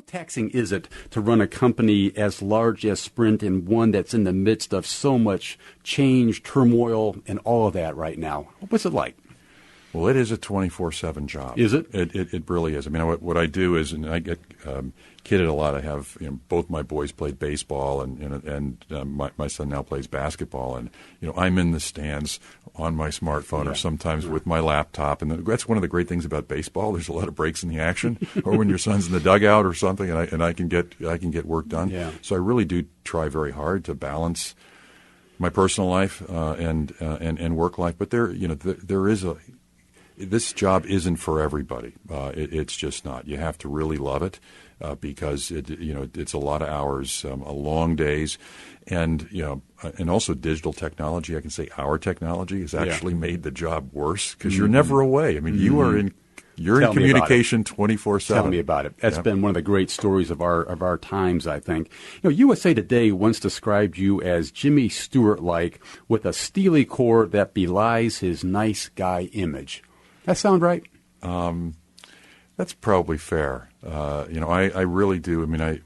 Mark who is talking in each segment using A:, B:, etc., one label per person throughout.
A: taxing is it to run a company as large as Sprint and one that's in the midst of so much change, turmoil, and all of that right now? What's it like?
B: Well, it is a 24/7 job.
A: Is it?
B: It really is. I mean, what I do is, and I get kidded a lot. I have both my boys played baseball, and my son now plays basketball, and I'm in the stands on my smartphone or sometimes with my laptop, and that's one of the great things about baseball. There's a lot of breaks in the action, or when your son's in the dugout or something, and I can get work done.
A: Yeah.
B: So I really do try very hard to balance my personal life and work life. But there is this job isn't for everybody. It's just not. You have to really love it because it's a lot of hours, long days, and also digital technology. I can say our technology has actually made the job worse because you're never away. I mean, you're in communication 24/7.
A: Tell me about it. That's been one of the great stories of our times, I think. USA Today once described you as Jimmy Stewart-like, with a steely core that belies his nice guy image. That sound right?
B: That's probably fair. I really do. I mean,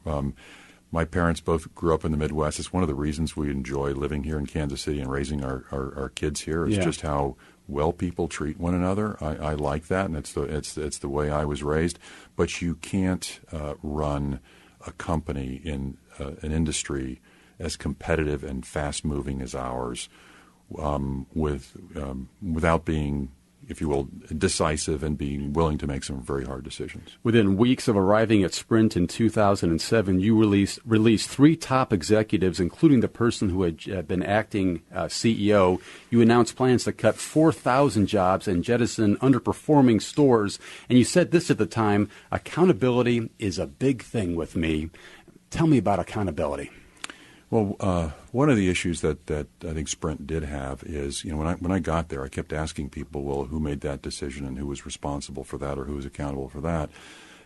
B: my parents both grew up in the Midwest. It's one of the reasons we enjoy living here in Kansas City and raising our kids here. Is just how well people treat one another. I like that, and it's the way I was raised. But you can't run a company in an industry as competitive and fast moving as ours without being, if you will, decisive and being willing to make some very hard decisions.
A: Within weeks of arriving at Sprint in 2007, you released 3 top executives, including the person who had been acting CEO. You announced plans to cut 4,000 jobs and jettison underperforming stores. And you said this at the time: accountability is a big thing with me. Tell me about accountability.
B: Well, one of the issues that I think Sprint did have is, when I got there, I kept asking people, well, who made that decision and who was responsible for that or who was accountable for that?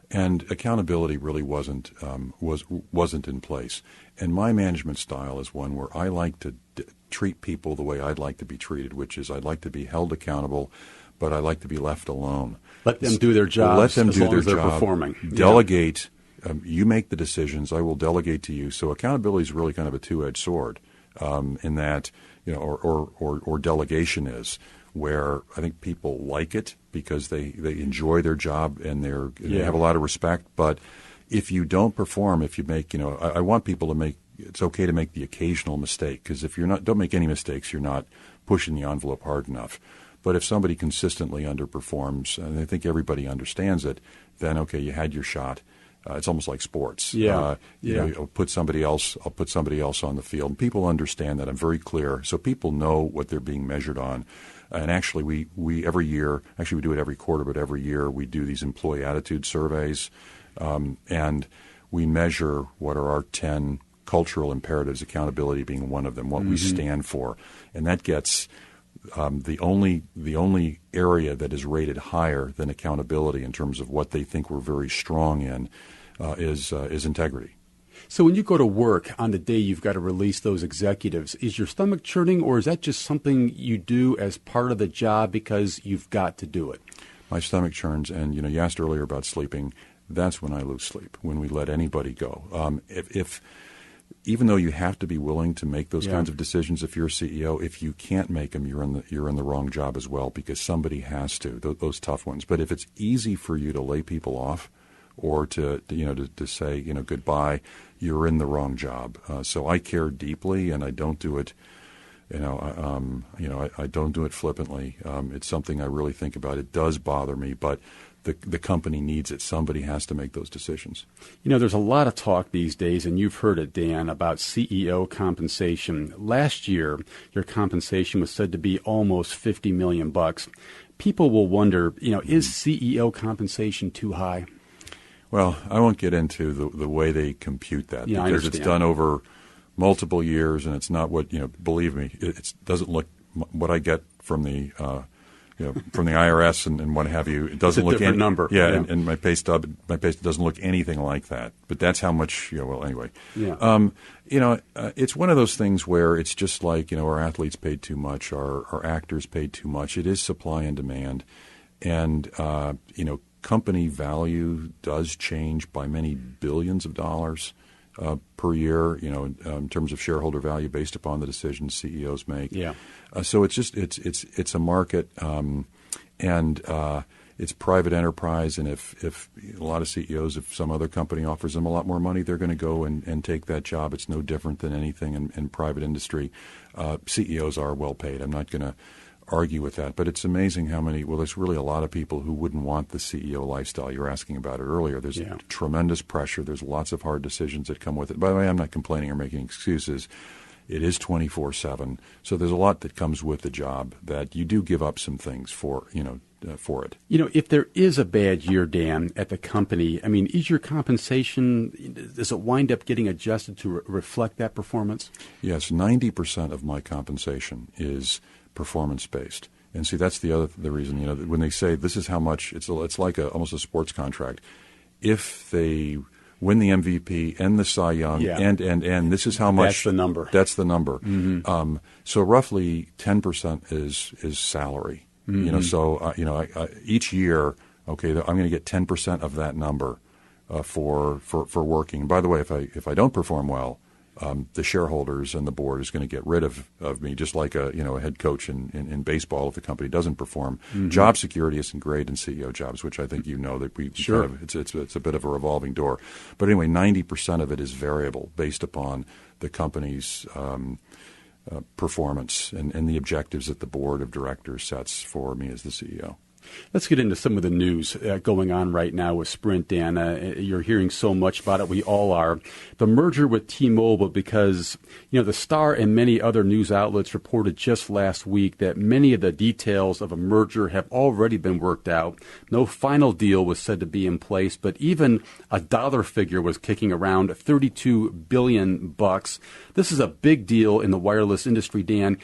B: And accountability really wasn't in place. And my management style is one where I like to treat people the way I'd like to be treated, which is I'd like to be held accountable, but I like to be left alone.
A: Let them do their jobs.
B: Let them do their
A: job.
B: They're
A: performing.
B: Delegate. You make the decisions. I will delegate to you. So accountability is really kind of a two-edged sword, in that, or delegation is, where I think people like it because they enjoy their job and they have a lot of respect. But if you don't perform, if you make, I want people to make. It's okay to make the occasional mistake, because if don't make any mistakes, you're not pushing the envelope hard enough. But if somebody consistently underperforms, and I think everybody understands it, then okay, you had your shot. It's almost like sports. I'll put somebody else on the field. And people understand that. I'm very clear. So people know what they're being measured on. And actually, we every year, we do it every quarter, but every year we do these employee attitude surveys. And we measure what are our 10 cultural imperatives, accountability being one of them, what we stand for. And that gets the only area that is rated higher than accountability in terms of what they think we're very strong in is integrity.
A: So when you go to work on the day you've got to release those executives, is your stomach churning, or is that just something you do as part of the job because you've got to do it?
B: My stomach churns, and you asked earlier about sleeping. That's when I lose sleep, when we let anybody go. Even though you have to be willing to make those kinds of decisions, if you're a CEO, if you can't make them, you're in the wrong job as well, because somebody has to, those tough ones. But if it's easy for you to lay people off or to say goodbye, you're in the wrong job. So I care deeply, and I don't do it. I don't do it flippantly. It's something I really think about. It does bother me, but the company needs it. Somebody has to make those decisions.
A: There's a lot of talk these days, and you've heard it, Dan, about CEO compensation. Last year, your compensation was said to be almost $50 million. People will wonder, is CEO compensation too high?
B: Well, I won't get into the way they compute that, because it's done over multiple years, and it's not what, believe me, it doesn't look what I get from the from the IRS and what have you. It doesn't look
A: different number.
B: Yeah, and my pay stub doesn't look anything like that. But that's how much. Well, anyway.
A: Yeah.
B: It's one of those things where it's just like our athletes paid too much, our actors paid too much. It is supply and demand, and company value does change by many billions of dollars per year, in terms of shareholder value based upon the decisions CEOs make.
A: Yeah.
B: So it's a market, and it's private enterprise. And if a lot of CEOs, if some other company offers them a lot more money, they're going to go and take that job. It's no different than anything in private industry. CEOs are well paid. I'm not going to argue with that, but it's amazing how many. Well, there's really a lot of people who wouldn't want the CEO lifestyle. You were asking about it earlier. There's tremendous pressure. There's lots of hard decisions that come with it. By the way, I'm not complaining or making excuses. It is 24/7, so there's a lot that comes with the job that you do give up some things for it.
A: If there is a bad year, Dan, at the company, I mean, is your compensation, does it wind up getting adjusted to reflect that performance?
B: Yes, 90% of my compensation is performance-based. And see, that's the reason, when they say this is how much, it's like almost a sports contract. If they win the MVP and the Cy Young and this is how much.
A: That's the number.
B: That's the number. Mm-hmm. So roughly 10% is salary.
A: Mm-hmm.
B: So each year, okay, I'm going to get 10% of that number for working. And by the way, if I don't perform well, the shareholders and the board is going to get rid of me, just like a head coach in baseball if the company doesn't perform. Mm-hmm. Job security isn't great in CEO jobs, which I think that we
A: sure.
B: It's a bit of a revolving door. But anyway, 90% of it is variable based upon the company's performance and the objectives that the board of directors sets for me as the CEO.
A: Let's get into some of the news going on right now with Sprint, Dan. You're hearing so much about it. We all are. The merger with T-Mobile, because, the Star and many other news outlets reported just last week that many of the details of a merger have already been worked out. No final deal was said to be in place, but even a dollar figure was kicking around, $32 billion. This is a big deal in the wireless industry, Dan.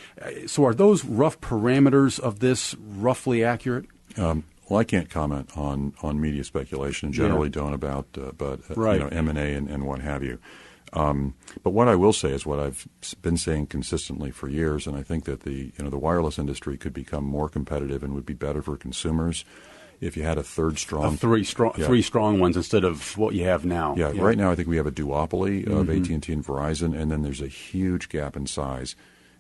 A: So are those rough parameters of this roughly accurate?
B: Well, I can't comment on media speculation. Generally, don't about
A: right.
B: M&A and what have you. But what I will say is what I've been saying consistently for years, and I think that the wireless industry could become more competitive and would be better for consumers if you had a third strong,
A: three strong ones instead of what you have now.
B: Yeah. Right now I think we have a duopoly of AT&T and Verizon, and then there's a huge gap in size.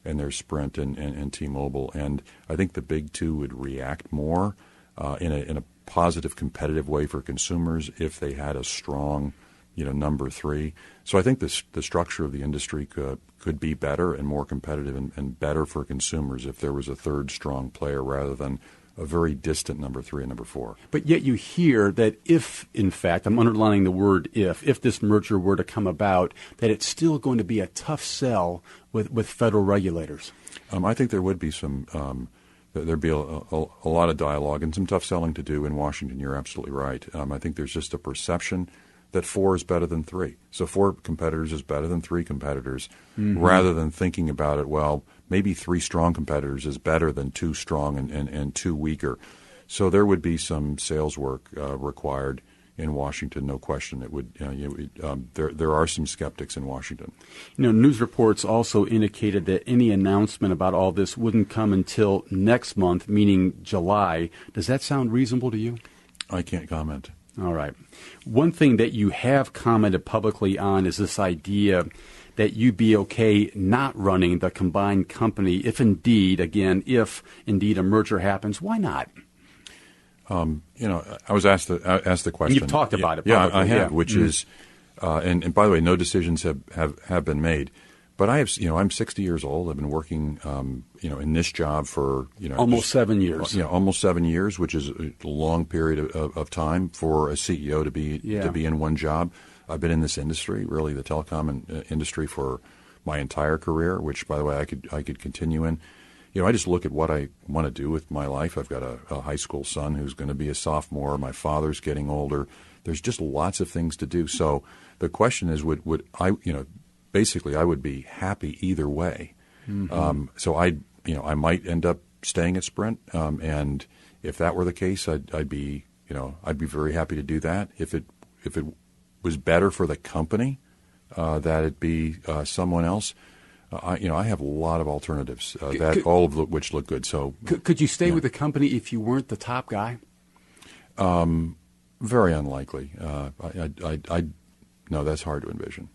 B: And there's Sprint and T-Mobile, and I think the big two would react more in a positive, competitive way for consumers if they had a strong, number three. So I think the structure of the industry could be better and more competitive and better for consumers if there was a third strong player rather than a very distant number three and number four.
A: But yet you hear that if, in fact, I'm underlining the word if this merger were to come about, that it's still going to be a tough sell with federal regulators.
B: I think there would be there'd be a lot of dialogue and some tough selling to do in Washington. You're absolutely right. I think there's just a perception that four is better than three. So four competitors is better than three competitors, rather than thinking about it, well, maybe three strong competitors is better than two strong and two weaker. So there would be some sales work required in Washington, no question. It would. There are some skeptics in Washington.
A: News reports also indicated that any announcement about all this wouldn't come until next month, meaning July. Does that sound reasonable to you?
B: I can't comment.
A: All right. One thing that you have commented publicly on is this idea that you'd be okay not running the combined company if indeed a merger happens. Why not?
B: I was asked the question.
A: And you've talked about it
B: publicly.
A: Yeah,
B: I have, which is, and by the way, no decisions have been made. But I'm 60 years old. I've been working, in this job for,
A: almost 7 years.
B: Almost 7 years, which is a long period of time for a CEO to be in one job. I've been in this industry, really the telecom industry, for my entire career, which, by the way, I could continue in. I just look at what I want to do with my life. I've got a high school son who's going to be a sophomore. My father's getting older. There's just lots of things to do. So the question is, would I, basically I would be happy either way. So I might end up staying at Sprint. And if that were the case, I'd be very happy to do that. If it was better for the company, that it be someone else. I have a lot of alternatives, all of which look good. So,
A: could you stay with the company if you weren't the top guy?
B: Very unlikely. No, that's hard to envision.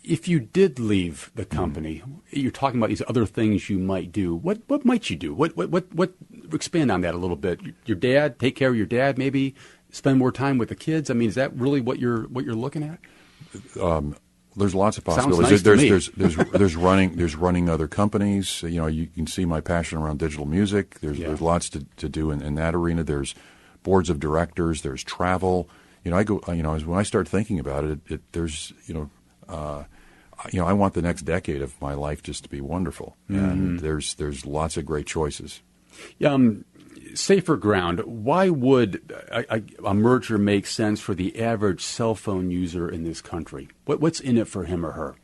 A: If you did leave the company, you're talking about these other things you might do. What might you do? What expand on that a little bit? Your dad, take care of your dad, maybe spend more time with the kids. I mean, is that really what you're looking at?
B: There's lots of possibilities.
A: Sounds nice to me.
B: There's running other companies. You know, you can see my passion around digital music. There's lots to do in that arena. There's boards of directors. There's travel. You know, when I start thinking about it, there's I want the next decade of my life just to be wonderful, and there's lots of great choices.
A: Safer ground. Why would a merger make sense for the average cell phone user in this country? What's in it for him or her?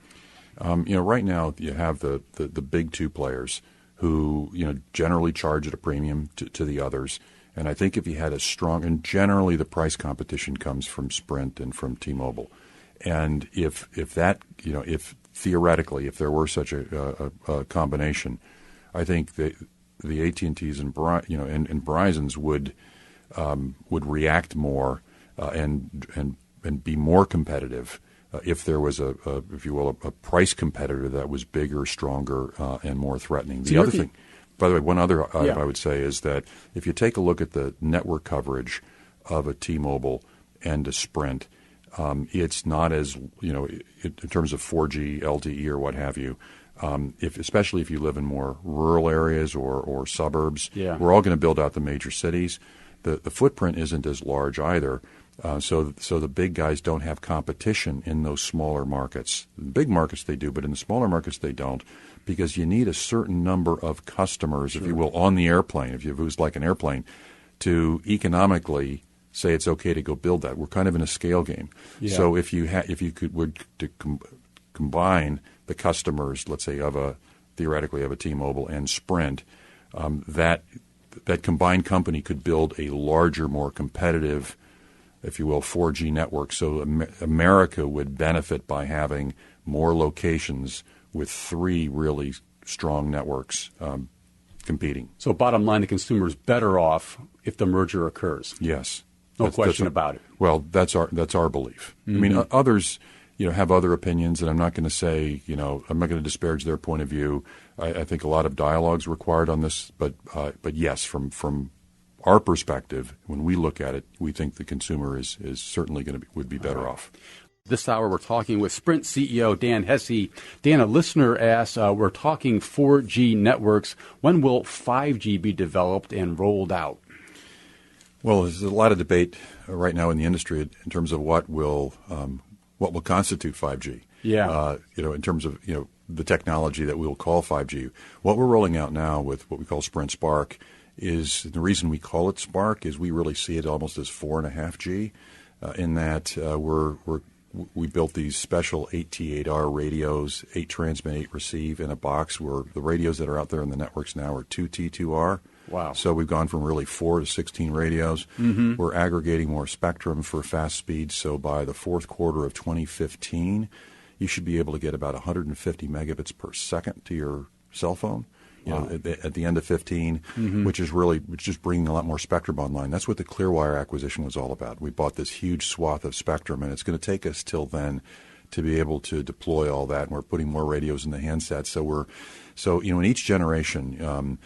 B: Right now you have the big two players who generally charge at a premium to the others. And I think if you had a strong, and generally the price competition comes from Sprint and from T-Mobile, and if theoretically if there were such a combination, I think the AT&Ts and Verizons would react more and be more competitive if there was a price competitor that was bigger, stronger, and more threatening. The other thing. By the way, one other item I would say is that if you take a look at the network coverage of a T-Mobile and a Sprint, it's not as, in terms of 4G, LTE, or what have you, especially if you live in more rural areas or suburbs, we're all going to build out the major cities. The footprint isn't as large either, so the big guys don't have competition in those smaller markets. The big markets they do, but in the smaller markets they don't, because you need a certain number of customers, if you will, on the airplane, if it was like an airplane, to economically say it's okay to go build that. We're kind of in a scale game. Yeah. So if you combine the customers, let's say theoretically of a T-Mobile and Sprint, that combined company could build a larger, more competitive, if you will, 4G network. So America would benefit by having more locations with three really strong networks competing.
A: So bottom line, the consumer is better off if the merger occurs.
B: Yes.
A: No question about it.
B: Well, that's our belief. Mm-hmm. I mean, others have other opinions, and I'm not going to say, I'm not going to disparage their point of view. I think a lot of dialogue's required on this, but yes, from our perspective, when we look at it, we think the consumer is certainly would be better off.
A: This hour, we're talking with Sprint CEO Dan Hesse. Dan, a listener asks, we're talking 4G networks. When will 5G be developed and rolled out?
B: Well, there's a lot of debate right now in the industry in terms of what will constitute 5G.
A: Yeah.
B: In terms of the technology that we'll call 5G. What we're rolling out now with what we call Sprint Spark is, the reason we call it Spark is we really see it almost as 4.5G, in that we built these special 8T8R radios, 8 transmit, 8 receive in a box, where the radios that are out there in the networks now are 2T2R.
A: Wow.
B: So we've gone from really 4 to 16 radios. Mm-hmm. We're aggregating more spectrum for fast speeds. So by the fourth quarter of 2015, you should be able to get about 150 megabits per second to your cell phone. At the end of 15, mm-hmm. which is bringing a lot more spectrum online. That's what the Clearwire acquisition was all about. We bought this huge swath of spectrum, and it's going to take us till then to be able to deploy all that. And we're putting more radios in the handsets. So in each generation,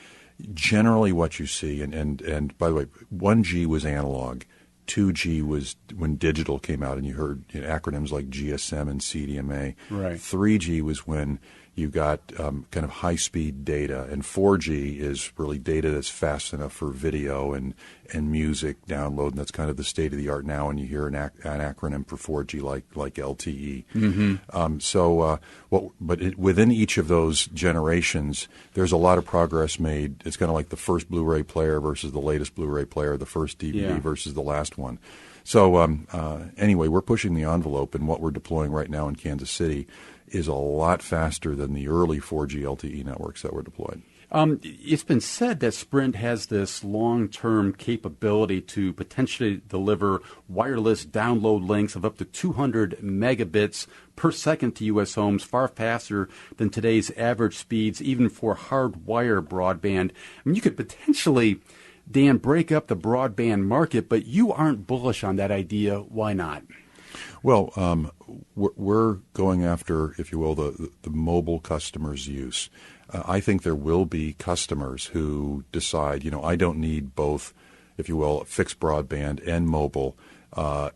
B: generally what you see, and by the way, 1G was analog. 2G was when digital came out, and you heard acronyms like GSM and CDMA.
A: Right.
B: 3G was when you got kind of high-speed data, and 4G is really data that's fast enough for video and music download, and that's kind of the state of the art now. And you hear an acronym for 4G like LTE. Mm-hmm. Within each of those generations, there's a lot of progress made. It's kind of like the first Blu-ray player versus the latest Blu-ray player, the first DVD versus the last one. So anyway, we're pushing the envelope, and what we're deploying right now in Kansas City is a lot faster than the early 4G LTE networks that were deployed.
A: It's been said that Sprint has this long-term capability to potentially deliver wireless download links of up to 200 megabits per second to U.S. homes, far faster than today's average speeds, even for hardwire broadband. I mean, you could potentially Dan, break up the broadband market, but you aren't bullish on that idea. Why not?
B: Well, we're going after, if you will, the mobile customers' use. I think there will be customers who decide, I don't need both, if you will, fixed broadband and mobile. So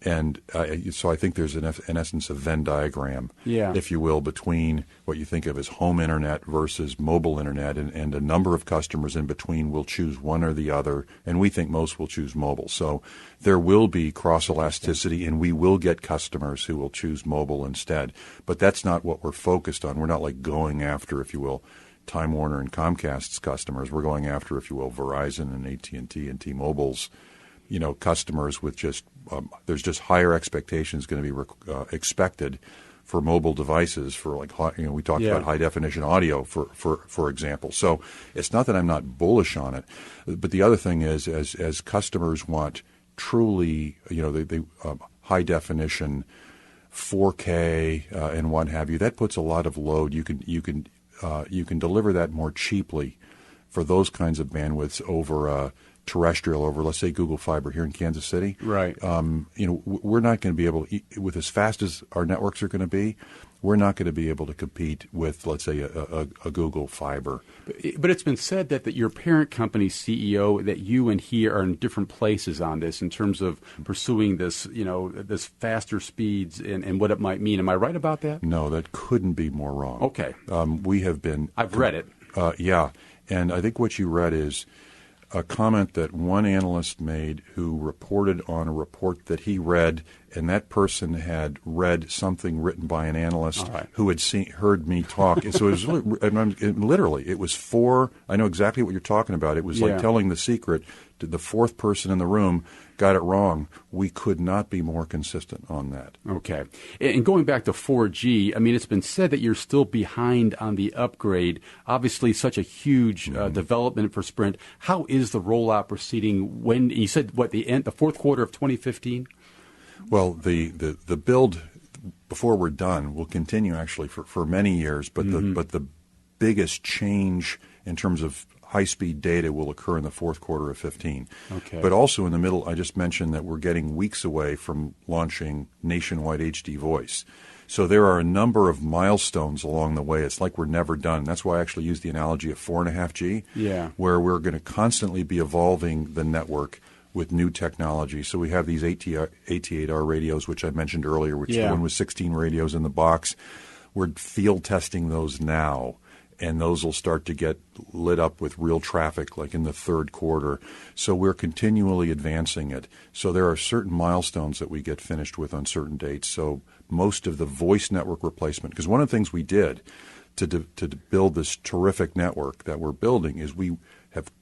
B: I think there's, in essence, a Venn diagram, if you will, between what you think of as home internet versus mobile internet, and a number of customers in between will choose one or the other, and we think most will choose mobile. So there will be cross-elasticity, and we will get customers who will choose mobile instead. But that's not what we're focused on. We're not like going after, if you will, Time Warner and Comcast's customers. We're going after, if you will, Verizon and AT&T and T-Mobile's, customers with just there's just higher expectations going to be expected for mobile devices for we talked about high definition audio for example. So it's not that I'm not bullish on it, but the other thing is as customers want truly they high definition 4K and what have you, that puts a lot of load. You can deliver that more cheaply for those kinds of bandwidths over terrestrial, over, let's say, Google Fiber here in Kansas City.
A: Right.
B: We're not going to be able to, with as fast as our networks are going to be, we're not going to be able to compete with, let's say, a Google Fiber.
A: But it's been said that your parent company's CEO, that you and he are in different places on this in terms of pursuing this, this faster speeds and what it might mean. Am I right about that?
B: No, that couldn't be more wrong.
A: Okay.
B: We have been.
A: I've read it.
B: Yeah. And I think what you read is a comment that one analyst made who reported on a report that he read, and that person had read something written by an analyst who had heard me talk. And so it was literally, it was I know exactly what you're talking about. It was like telling the secret to the fourth person in the room got it wrong. We could not be more consistent on that.
A: Okay. And going back to 4G, it's been said that you're still behind on the upgrade. Obviously, such a huge development for Sprint. How is the rollout proceeding? When you said the fourth quarter of 2015?
B: Well, the build before we're done will continue actually for many years, but the biggest change in terms of high-speed data will occur in the fourth quarter of 15.
A: Okay.
B: But also in the middle, I just mentioned that we're getting weeks away from launching nationwide HD voice. So there are a number of milestones along the way. It's like we're never done. That's why I actually use the analogy of 4.5G, where we're going to constantly be evolving the network with new technology. So we have these AT8R radios, which I mentioned earlier, which the one with 16 radios in the box. We're field testing those now, and those will start to get lit up with real traffic like in the third quarter. So we're continually advancing it. So there are certain milestones that we get finished with on certain dates. So most of the voice network replacement, because one of the things we did to build this terrific network that we're building is we've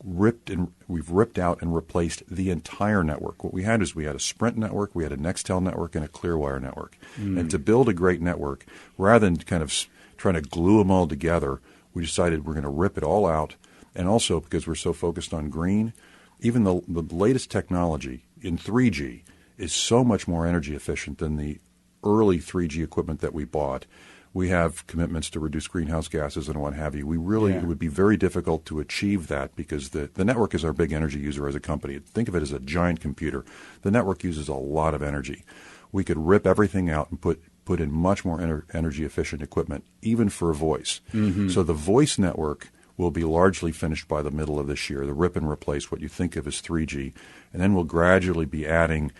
B: ripped out and replaced the entire network. What we had is we had a Sprint network, we had a Nextel network, and a Clearwire network. And to build a great network, rather than kind of trying to glue them all together, we decided we're going to rip it all out. And also, because we're so focused on green, even the latest technology in 3G is so much more energy efficient than the early 3G equipment that we bought. We have commitments to reduce greenhouse gases and what have you. It would be very difficult to achieve that because the network is our big energy user as a company. Think of it as a giant computer. The network uses a lot of energy. We could rip everything out and put in much more energy efficient equipment, even for voice. So the voice network will be largely finished by the middle of this year, the rip and replace what you think of as 3G, and then we'll gradually be adding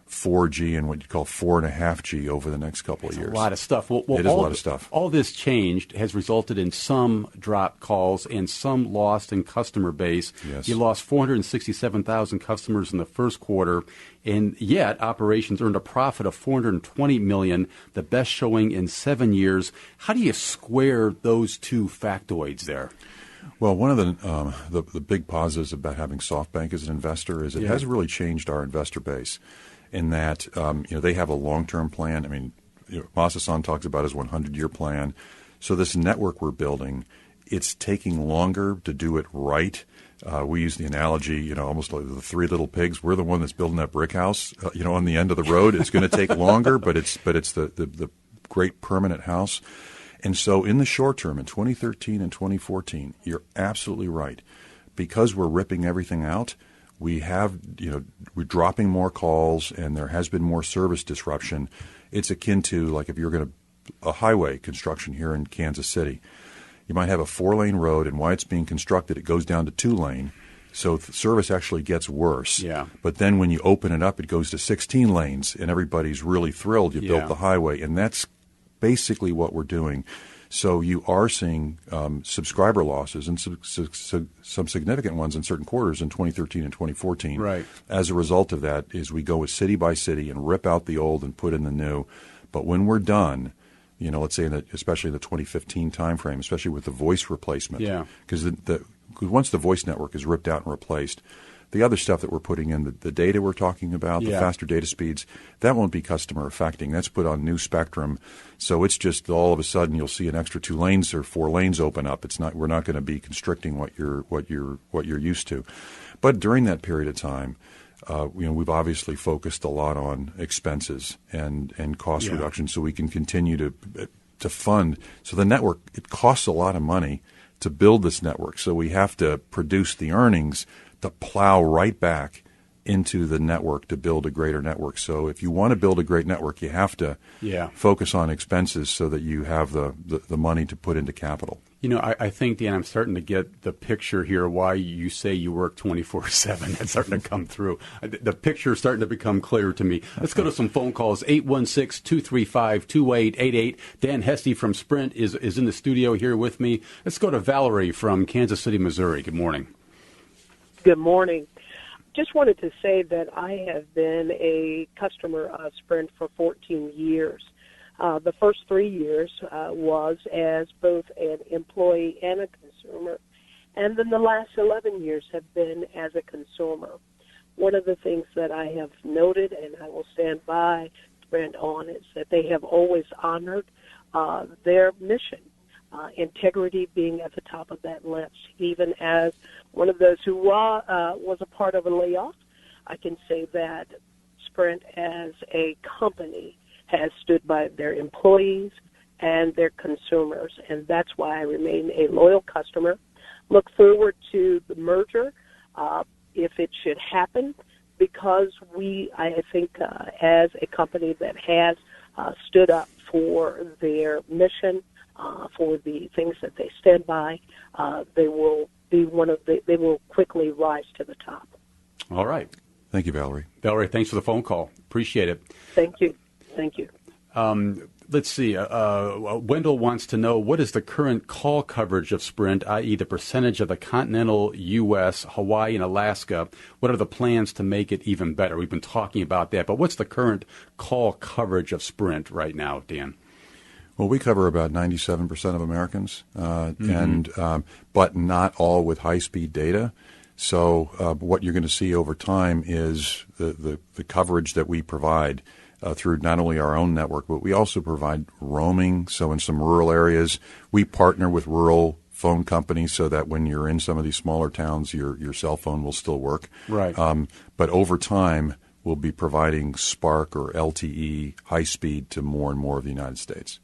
B: 4G and what you call 4.5G over the next couple of years.
A: A lot of stuff. Well,
B: it is a lot of stuff.
A: All this change has resulted in some dropped calls and some lost in customer base.
B: Yes.
A: You lost 467,000 customers in the first quarter, and yet operations earned a profit of $420 million, the best showing in 7 years. How do you square those two factoids there?
B: Well, one of the big positives about having SoftBank as an investor is it has really changed our investor base. In that, they have a long-term plan. Masa-san talks about his 100-year plan. So this network we're building, it's taking longer to do it right. We use the analogy, almost like the three little pigs. We're the one that's building that brick house, on the end of the road. It's going to take longer, but it's the great permanent house. And so in the short term, in 2013 and 2014, you're absolutely right. Because we're ripping everything out, we're dropping more calls, and there has been more service disruption. It's akin to like if you're going to a highway construction here in Kansas City. You might have a 4-lane road, and while it's being constructed, it goes down to 2-lane. So the service actually gets worse.
A: Yeah.
B: But then when you open it up, it goes to 16 lanes, and everybody's really thrilled you built the highway. And that's basically what we're doing. So you are seeing subscriber losses, and some significant ones in certain quarters in 2013 and 2014.
A: Right.
B: As a result of that is we go city by city and rip out the old and put in the new. But when we're done, let's say especially in the 2015 timeframe, especially with the voice replacement, because once the voice network is ripped out and replaced, the other stuff that we're putting in, the data we're talking about, the faster data speeds, that won't be customer affecting. That's put on new spectrum. So it's just all of a sudden you'll see an extra 2 lanes or 4 lanes open up. We're not going to be constricting what you're used to. But during that period of time, we've obviously focused a lot on expenses and cost reduction, so we can continue to fund. So the network, it costs a lot of money to build this network. So we have to produce the earnings to plow right back into the network to build a greater network. So if you want to build a great network, you have to focus on expenses so that you have the money to put into capital.
A: I think, Dan, I'm starting to get the picture here why you say you work 24/7. That's starting to come through. The picture is starting to become clearer to me. Let's go to some phone calls. 816-235-2888. Dan Hesse from Sprint is in the studio here with me. Let's go to Valerie from Kansas City, Missouri. Good morning.
C: Good morning. Just wanted to say that I have been a customer of Sprint for 14 years. The first 3 years was as both an employee and a consumer, and then the last 11 years have been as a consumer. One of the things that I have noted, and I will stand by Sprint on, is that they have always honored their mission, integrity being at the top of that list. Even as one of those who was a part of a layoff, I can say that Sprint as a company has stood by their employees and their consumers, and that's why I remain a loyal customer. Look forward to the merger if it should happen, because I think as a company that has stood up for their mission, for the things that they stand by, they will be they will quickly rise to the top.
A: All right.
B: Thank you, Valerie.
A: Valerie, thanks for the phone call. Appreciate it.
C: Thank you. Thank you.
A: Let's see. Wendell wants to know, what is the current call coverage of Sprint, i.e. the percentage of the continental U.S., Hawaii, and Alaska? What are the plans to make it even better? We've been talking about that, but what's the current call coverage of Sprint right now, Dan?
B: Well, we cover about 97% of Americans, but not all with high-speed data. So what you're going to see over time is the coverage that we provide through not only our own network, but we also provide roaming. So in some rural areas, we partner with rural phone companies so that when you're in some of these smaller towns, your cell phone will still work.
A: Right.
B: But over time, we'll be providing Spark or LTE high speed to more and more of the United States.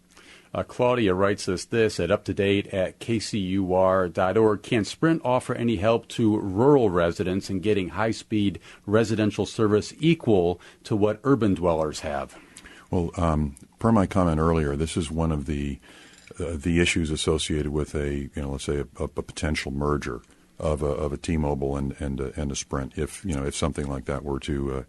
A: Claudia writes us this at uptodate@kcur.org. Can Sprint offer any help to rural residents in getting high-speed residential service equal to what urban dwellers have?
B: Well, per my comment earlier, this is one of the issues associated with let's say a potential merger of a T-Mobile and a Sprint. If something like that were to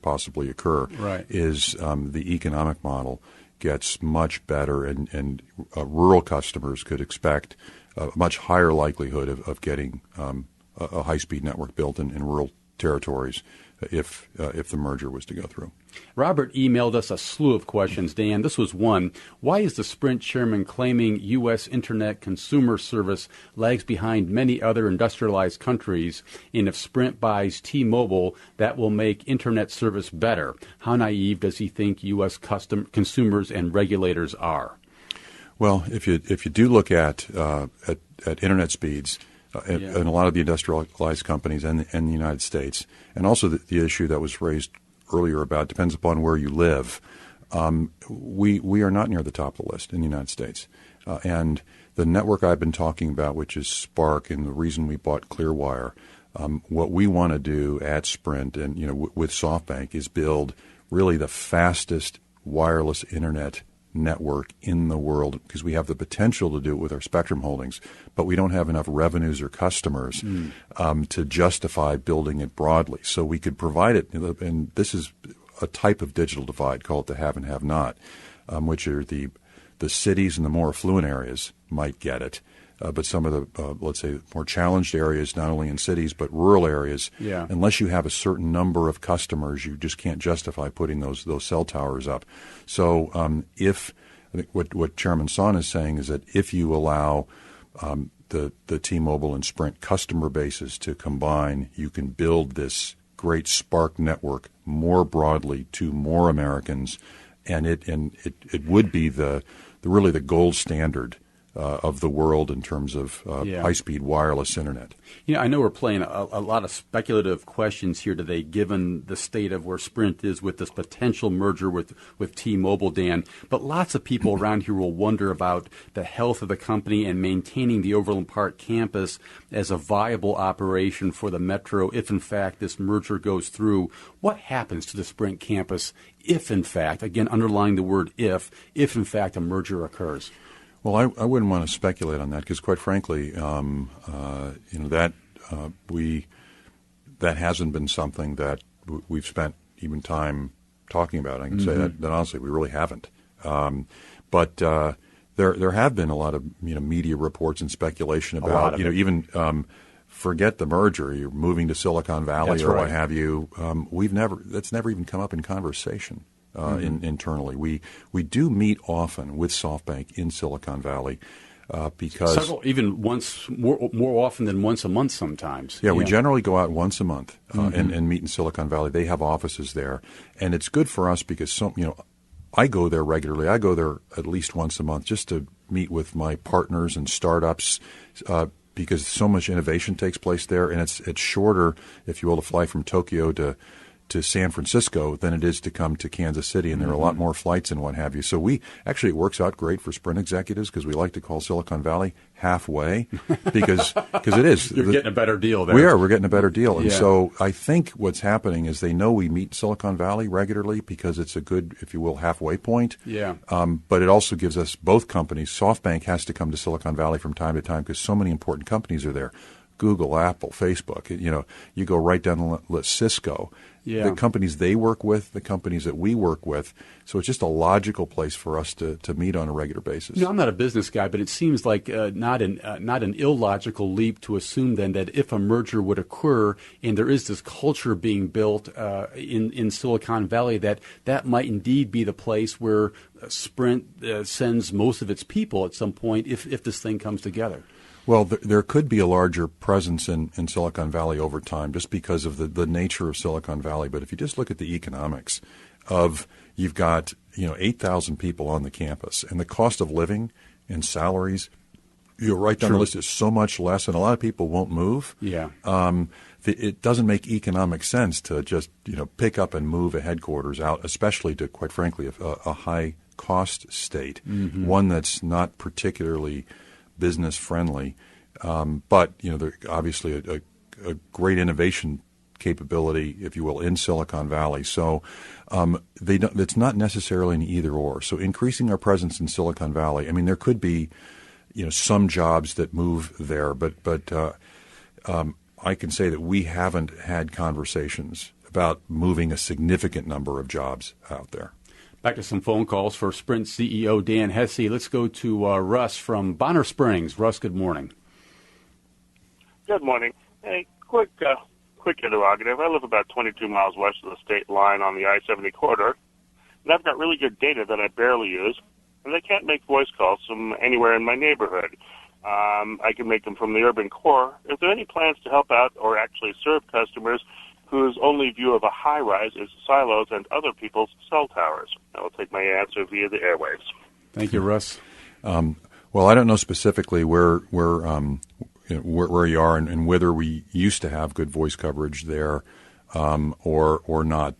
B: possibly occur,
A: right.
B: Is the economic model gets much better, and rural customers could expect a much higher likelihood of getting a high-speed network built in rural territories if the merger was to go through.
A: Robert emailed us a slew of questions, Dan. This was one. Why is the Sprint chairman claiming U.S. Internet consumer service lags behind many other industrialized countries? And if Sprint buys T-Mobile, that will make Internet service better. How naive does he think U.S. consumers and regulators are?
B: Well, if you do look at Internet speeds, in a lot of the industrialized companies and the United States, and also the issue that was raised earlier about depends upon where you live. We are not near the top of the list in the United States. And the network I've been talking about, which is Spark, and the reason we bought Clearwire, What we want to do at Sprint and with SoftBank is build really the fastest wireless internet network in the world, because we have the potential to do it with our spectrum holdings, but we don't have enough revenues or customers to justify building it broadly. So we could provide it, and this is a type of digital divide, call it the have and have not, which are the cities and the more affluent areas might get it. But some of the, let's say, more challenged areas, not only in cities but rural areas, unless you have a certain number of customers, you just can't justify putting those cell towers up. So if I think what Chairman Son is saying is that if you allow the T-Mobile and Sprint customer bases to combine, you can build this great Spark network more broadly to more Americans, and it would be really the gold standard of the world in terms of high-speed wireless internet.
A: I know we're playing a lot of speculative questions here today, given the state of where Sprint is with this potential merger with T-Mobile, Dan. But lots of people around here will wonder about the health of the company and maintaining the Overland Park campus as a viable operation for the Metro if, in fact, this merger goes through. What happens to the Sprint campus if, in fact, again, underlying the word if in fact, a merger occurs?
B: Well, I wouldn't want to speculate on that because, quite frankly, that hasn't been something that we've spent even time talking about. I can say that honestly, we really haven't. But there have been a lot of media reports and speculation about even forget the merger. You're moving to Silicon Valley what have you. That's never even come up in conversation. Internally, we do meet often with SoftBank in Silicon Valley because
A: even once more often than once a month sometimes.
B: Yeah, we generally go out once a month and meet in Silicon Valley. They have offices there, and it's good for us because I go there regularly. I go there at least once a month just to meet with my partners and startups. Because so much innovation takes place there, and it's shorter, if you will, to fly from Tokyo to San Francisco than it is to come to Kansas City, and there are a lot more flights and what have you. So it works out great for Sprint executives because we like to call Silicon Valley halfway because it is.
A: You're getting a better deal there.
B: We're getting a better deal. And so I think what's happening is they know we meet Silicon Valley regularly because it's a good, if you will, halfway point.
A: Yeah.
B: But it also gives us both companies. SoftBank has to come to Silicon Valley from time to time because so many important companies are there. Google, Apple, Facebook, you go right down the list, Cisco, the companies they work with, the companies that we work with. So it's just a logical place for us to meet on a regular basis.
A: I'm not a business guy, but it seems like not an illogical leap to assume then that if a merger would occur and there is this culture being built in Silicon Valley, that might indeed be the place where Sprint sends most of its people at some point if this thing comes together.
B: Well, there could be a larger presence in Silicon Valley over time just because of the nature of Silicon Valley. But if you just look at the economics of you've got 8,000 people on the campus, and the cost of living and salaries, right down the list is so much less, and a lot of people won't move.
A: Yeah.
B: It doesn't make economic sense to just pick up and move a headquarters out, especially to, quite frankly, a high cost state, one that's not particularly business friendly, but there's obviously a great innovation capability, if you will, in Silicon Valley. So it's not necessarily an either or. So increasing our presence in Silicon Valley, there could be some jobs that move there, but I can say that we haven't had conversations about moving a significant number of jobs out there.
A: Back to some phone calls for Sprint CEO Dan Hesse. Let's go to Russ from Bonner Springs. Russ, good morning.
D: Good morning. Hey, quick interrogative. I live about 22 miles west of the state line on the I-70 corridor, and I've got really good data that I barely use, and I can't make voice calls from anywhere in my neighborhood. I can make them from the urban core. Is there any plans to help out or actually serve customers whose only view of a high-rise is silos and other people's cell towers? I will take my answer via the airwaves.
A: Thank you, Russ.
B: Well, I don't know specifically where you are and whether we used to have good voice coverage there or not.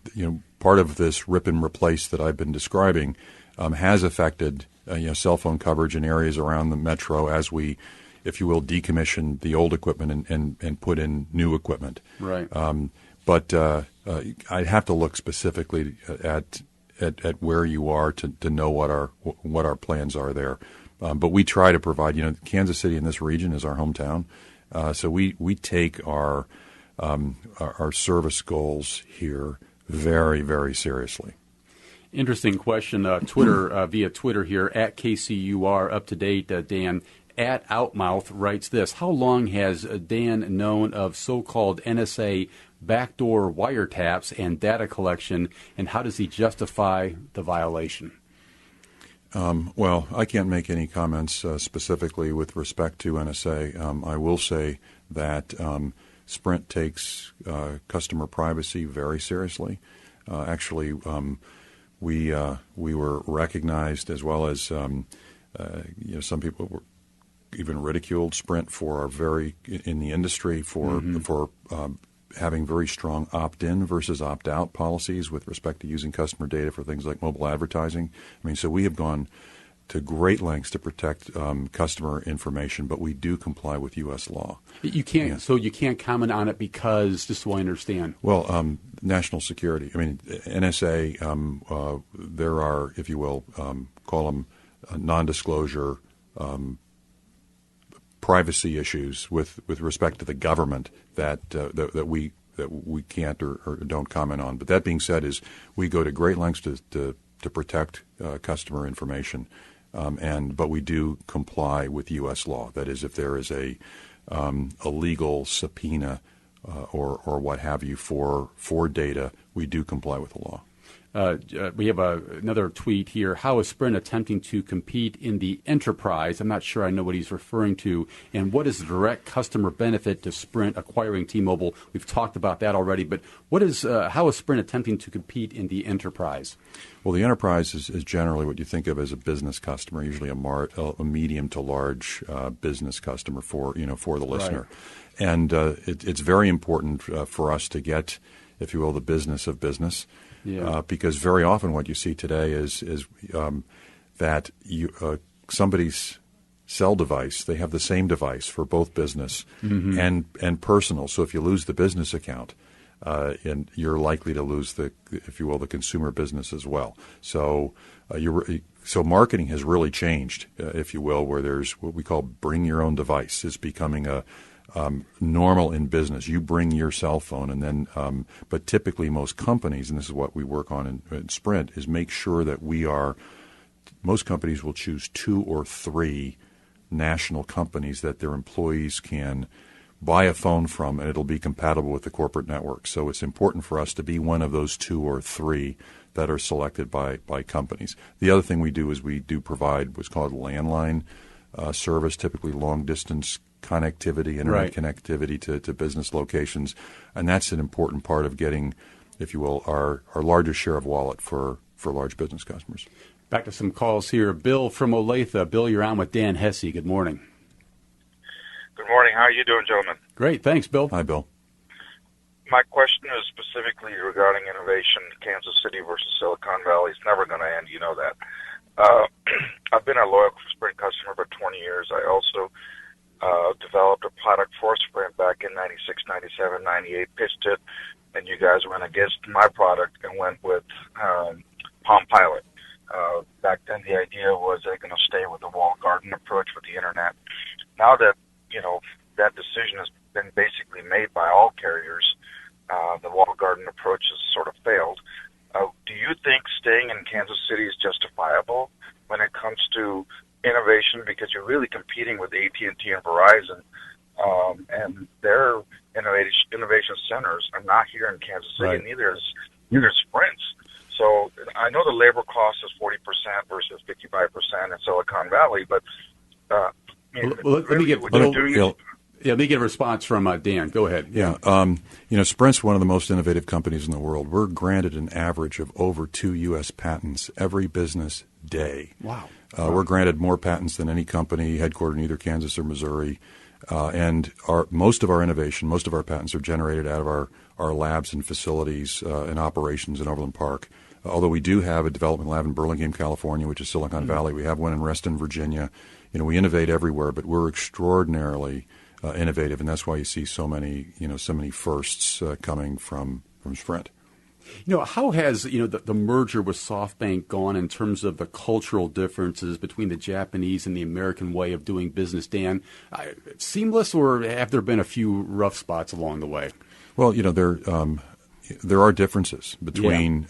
B: Part of this rip and replace that I've been describing has affected cell phone coverage in areas around the metro as we if you will, decommission the old equipment and put in new equipment.
A: Right.
B: But I'd have to look specifically at where you are to know what our plans are there. But we try to provide. Kansas City in this region is our hometown, so we take our service goals here very, very seriously.
A: Interesting question. Twitter via Twitter here at KCUR up to date. Dan at Outmouth writes this: how long has Dan known of so-called NSA backdoor wiretaps and data collection, and how does he justify the violation?
B: Well, I can't make any comments specifically with respect to NSA. I will say that Sprint takes customer privacy very seriously. Actually, we were recognized, as well as some people were even ridiculed Sprint for in the industry for having very strong opt-in versus opt-out policies with respect to using customer data for things like mobile advertising. I mean, so we have gone to great lengths to protect customer information, but we do comply with U.S. law.
A: You can't, so you can't comment on it because, just so I understand.
B: Well, national security. I mean, NSA. There are, if you will, call them non-disclosure privacy issues with respect to the government that we can't or don't comment on. But that being said, is we go to great lengths to protect customer information, but we do comply with U.S. law. That is, if there is a legal subpoena or what have you for data, we do comply with the law.
A: We have another tweet here. How is Sprint attempting to compete in the enterprise? I'm not sure I know what he's referring to. And what is the direct customer benefit to Sprint acquiring T-Mobile? We've talked about that already. But how is Sprint attempting to compete in the enterprise?
B: Well, the enterprise is generally what you think of as a business customer, usually a medium to large business customer for the listener. Right. And it's very important for us to get, if you will, the business of business. Yeah. Because very often what you see today is that somebody's cell device, they have the same device for both business and personal. So if you lose the business account, and you're likely to lose the consumer business as well. So so marketing has really changed, if you will, where there's what we call bring your own device is becoming a normal in business. You bring your cell phone, and then, but typically most companies, and this is what we work on in Sprint, is make sure that most companies will choose 2 or 3 national companies that their employees can buy a phone from, and it'll be compatible with the corporate network. So it's important for us to be one of those 2 or 3 that are selected by companies. The other thing we do is we do provide what's called landline service, typically long-distance connectivity, internet connectivity to business locations, and that's an important part of getting, if you will, our largest share of wallet for large business customers.
A: Back to some calls here. Bill from Olathe. Bill, you're on with Dan Hesse. Good morning.
E: Good morning. How are you doing, gentlemen?
A: Great. Thanks, Bill.
B: Hi, Bill.
E: My question is specifically regarding innovation. Kansas City versus Silicon Valley. It's never going to end. You know that. I've been a loyal Sprint customer for 20 years. I also developed a product for Sprint back in 96, 97, 98, pitched it, and you guys went against my product and went with Palm Pilot. Back then the idea was they're going to stay with the walled garden approach with the internet. Now that, that decision has been basically made by all carriers, the walled garden approach has sort of failed. Do you think staying in Kansas City is justifiable when it comes to innovation, because you're really competing with AT&T and Verizon, and their innovation centers are not here in Kansas City,
A: right.
E: And neither is Sprint's. So I know the labor cost is 40% versus 55% in Silicon Valley, but
A: let me get a response from Dan. Go ahead.
B: Yeah, Sprint's one of the most innovative companies in the world. We're granted an average of over 2 U.S. patents every business day.
A: Wow.
B: We're granted more patents than any company headquartered in either Kansas or Missouri. And most of our innovation, most of our patents are generated out of our labs and facilities and operations in Overland Park. Although we do have a development lab in Burlingame, California, which is Silicon Valley. We have one in Reston, Virginia. We innovate everywhere, but we're extraordinarily innovative, and that's why you see so many firsts coming from Sprint.
A: How has the merger with SoftBank gone in terms of the cultural differences between the Japanese and the American way of doing business, Dan? Seamless, or have there been a few rough spots along the way?
B: Well, there are differences between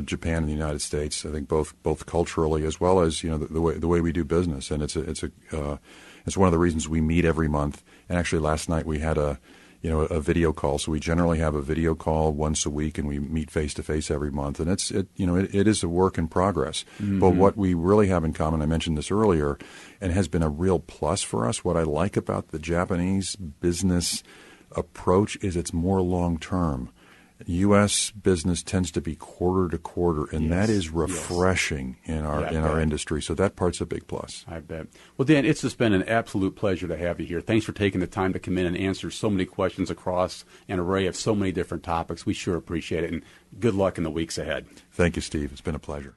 B: Japan and the United States. I think both culturally as well as the way we do business, and it's one of the reasons we meet every month. And actually, last night we had a video call. So we generally have a video call once a week, and we meet face to face every month. And it is a work in progress. Mm-hmm. But what we really have in common, I mentioned this earlier, and has been a real plus for us. What I like about the Japanese business approach is it's more long term. U.S. business tends to be quarter to quarter, and that is refreshing in our industry. So that part's a big plus.
A: I bet. Well, Dan, it's just been an absolute pleasure to have you here. Thanks for taking the time to come in and answer so many questions across an array of so many different topics. We sure appreciate it, and good luck in the weeks ahead.
B: Thank you, Steve. It's been a pleasure.